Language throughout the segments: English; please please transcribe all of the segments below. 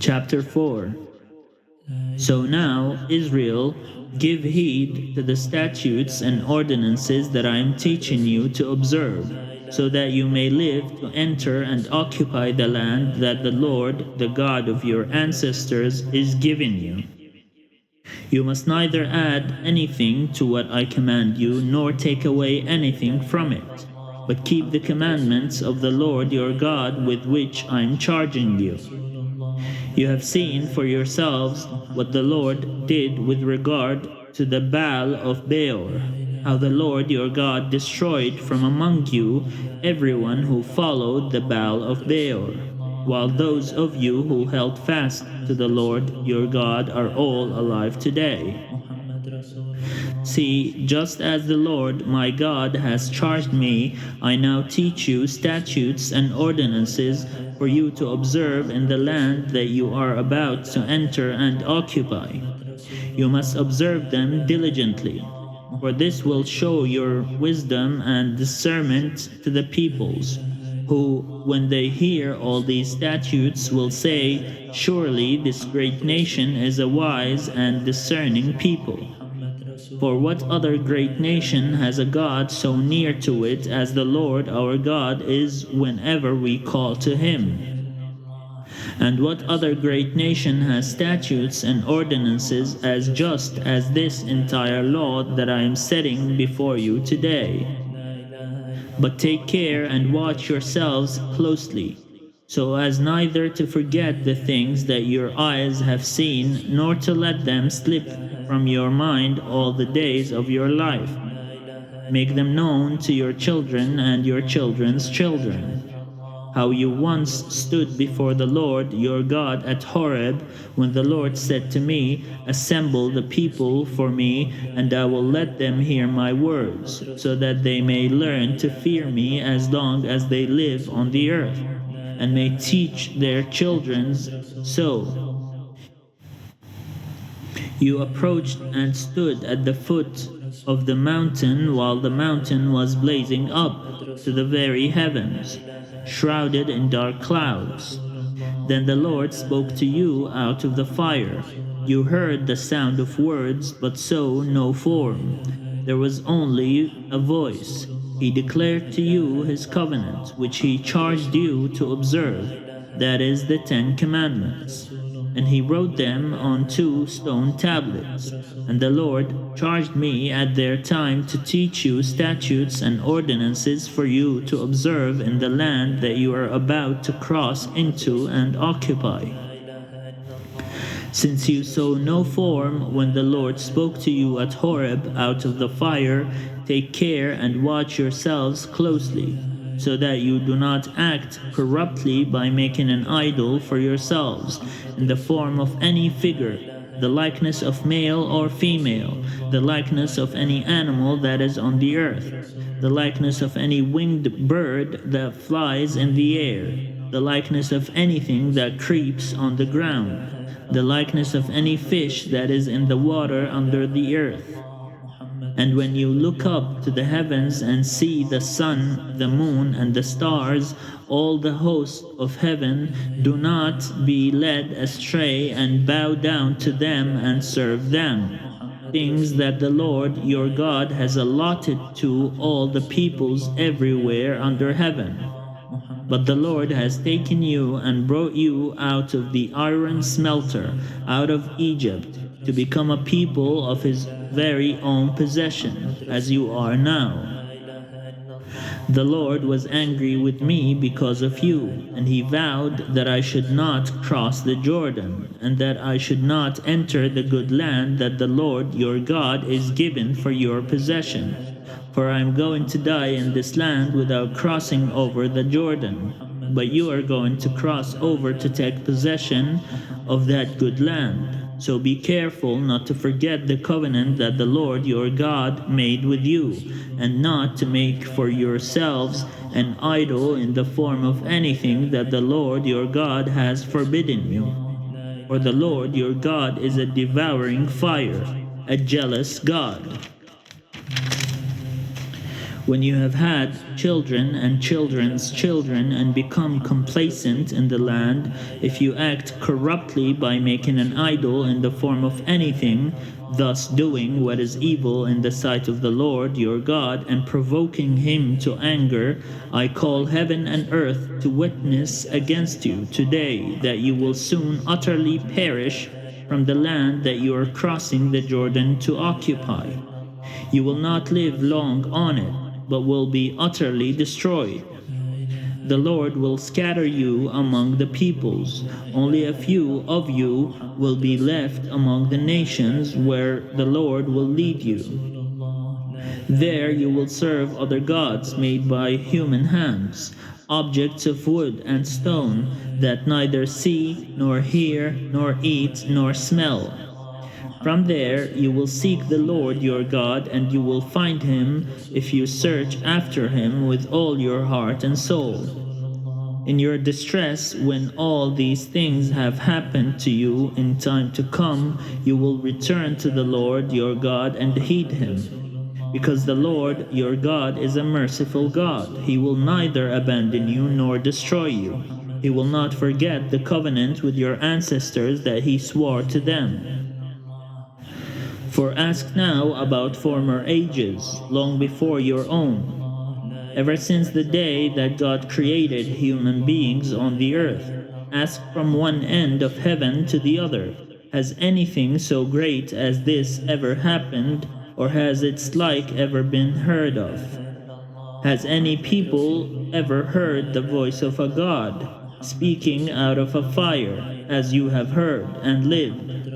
Chapter 4. So now, Israel, give heed to the statutes and ordinances that I am teaching you to observe, so that you may live to enter and occupy the land that the Lord, the God of your ancestors, is giving you. You must neither add anything to what I command you, nor take away anything from it, but keep the commandments of the Lord your God with which I am charging you. You have seen for yourselves what the Lord did with regard to the Baal of Beor, how the Lord your God destroyed from among you everyone who followed the Baal of Beor, while those of you who held fast to the Lord your God are all alive today. See, just as the Lord my God has charged me, I now teach you statutes and ordinances for you to observe in the land that you are about to enter and occupy. You must observe them diligently, for this will show your wisdom and discernment to the peoples, who, when they hear all these statutes, will say, "Surely this great nation is a wise and discerning people." For what other great nation has a God so near to it as the Lord our God is whenever we call to him? And what other great nation has statutes and ordinances as just as this entire law that I am setting before you today? But take care and watch yourselves closely, so as neither to forget the things that your eyes have seen, nor to let them slip from your mind all the days of your life. Make them known to your children and your children's children, how you once stood before the Lord your God at Horeb, when the Lord said to me, "Assemble the people for me, and I will let them hear my words, so that they may learn to fear me as long as they live on the earth, and may teach their children so." You approached and stood at the foot of the mountain while the mountain was blazing up to the very heavens, shrouded in dark clouds. Then the Lord spoke to you out of the fire. You heard the sound of words, but saw no form. There was only a voice. He declared to you his covenant, which he charged you to observe, that is, the 10 Commandments. And he wrote them on 2 stone tablets. And the Lord charged me at their time to teach you statutes and ordinances for you to observe in the land that you are about to cross into and occupy. Since you saw no form when the Lord spoke to you at Horeb out of the fire, take care and watch yourselves closely, so that you do not act corruptly by making an idol for yourselves in the form of any figure, the likeness of male or female, the likeness of any animal that is on the earth, the likeness of any winged bird that flies in the air, the likeness of anything that creeps on the ground, the likeness of any fish that is in the water under the earth. And when you look up to the heavens and see the sun, the moon, and the stars, all the hosts of heaven, do not be led astray and bow down to them and serve them, things that the Lord your God has allotted to all the peoples everywhere under heaven. But the Lord has taken you and brought you out of the iron smelter, out of Egypt, to become a people of his very own possession, as you are now. The Lord was angry with me because of you, and he vowed that I should not cross the Jordan, and that I should not enter the good land that the Lord your God is given for your possession. For I am going to die in this land without crossing over the Jordan. But you are going to cross over to take possession of that good land. So be careful not to forget the covenant that the Lord your God made with you, and not to make for yourselves an idol in the form of anything that the Lord your God has forbidden you. For the Lord your God is a devouring fire, a jealous God. When you have had children and children's children and become complacent in the land, if you act corruptly by making an idol in the form of anything, thus doing what is evil in the sight of the Lord your God and provoking him to anger, I call heaven and earth to witness against you today that you will soon utterly perish from the land that you are crossing the Jordan to occupy. You will not live long on it, but will be utterly destroyed. The Lord will scatter you among the peoples. Only a few of you will be left among the nations where the Lord will lead you. There you will serve other gods made by human hands, objects of wood and stone that neither see, nor hear, nor eat, nor smell. From there you will seek the Lord your God, and you will find him if you search after him with all your heart and soul. In your distress, when all these things have happened to you in time to come, you will return to the Lord your God and heed him. Because the Lord your God is a merciful God. He will neither abandon you nor destroy you. He will not forget the covenant with your ancestors that he swore to them. For ask now about former ages, long before your own, ever since the day that God created human beings on the earth. Ask from one end of heaven to the other, has anything so great as this ever happened, or has its like ever been heard of? Has any people ever heard the voice of a God, speaking out of a fire, as you have heard, and lived?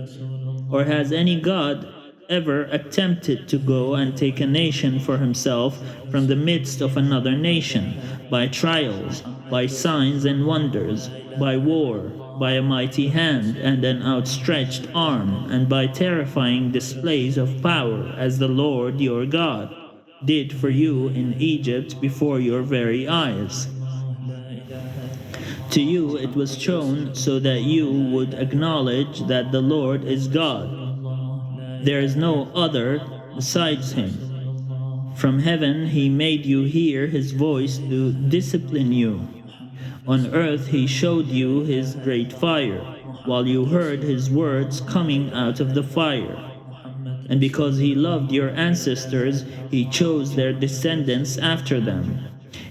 Or has any God ever attempted to go and take a nation for himself from the midst of another nation, by trials, by signs and wonders, by war, by a mighty hand and an outstretched arm, and by terrifying displays of power, as the Lord your God did for you in Egypt before your very eyes? To you it was shown so that you would acknowledge that the Lord is God. There is no other besides him. From heaven he made you hear his voice to discipline you. On earth he showed you his great fire, while you heard his words coming out of the fire. And because he loved your ancestors, he chose their descendants after them.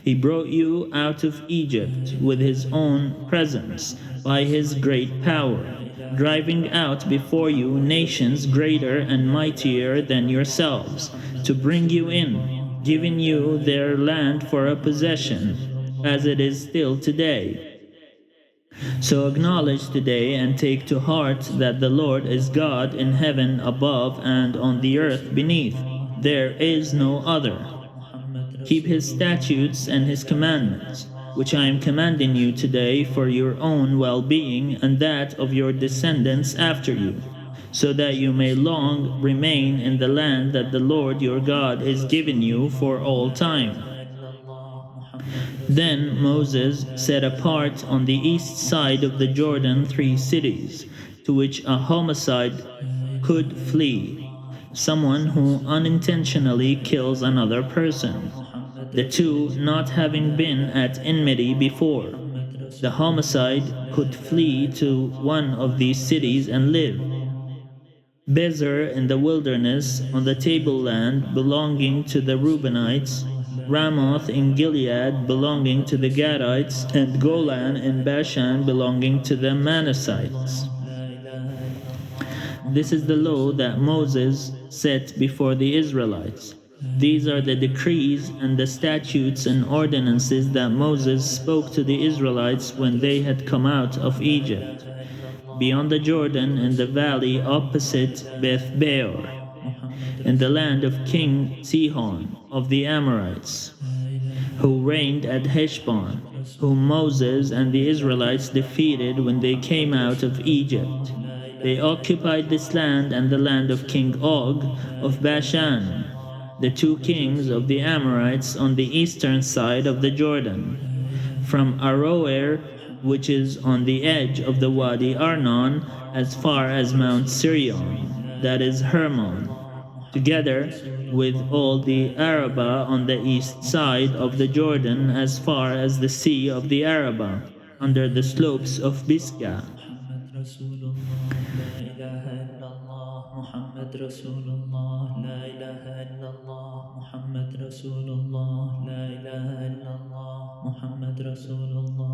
He brought you out of Egypt with his own presence, by his great power, driving out before you nations greater and mightier than yourselves, to bring you in, giving you their land for a possession, as it is still today. So acknowledge today and take to heart that the Lord is God in heaven above and on the earth beneath. There is no other. Keep his statutes and his commandments, which I am commanding you today for your own well-being and that of your descendants after you, so that you may long remain in the land that the Lord your God is giving you for all time. Then Moses set apart on the east side of the Jordan 3 cities, to which a homicide could flee, someone who unintentionally kills another person, the two not having been at enmity before. The homicide could flee to one of these cities and live. Bezer in the wilderness on the tableland belonging to the Reubenites, Ramoth in Gilead belonging to the Gadites, and Golan in Bashan belonging to the Manassites. This is the law that Moses set before the Israelites. These are the decrees and the statutes and ordinances that Moses spoke to the Israelites when they had come out of Egypt, beyond the Jordan in the valley opposite Beth Peor, in the land of King Sihon of the Amorites, who reigned at Heshbon, whom Moses and the Israelites defeated when they came out of Egypt. They occupied this land and the land of King Og of Bashan, the two kings of the Amorites on the eastern side of the Jordan, from Aroer, which is on the edge of the Wadi Arnon, as far as Mount Sirion, that is Hermon. together with all the Arabah on the east side of the Jordan as far as the sea of the Arabah, under the slopes of Bisca. محمد رسول الله لا إله إلا الله محمد رسول الله لا إله إلا الله محمد رسول الله لا إله إلا الله محمد رسول الله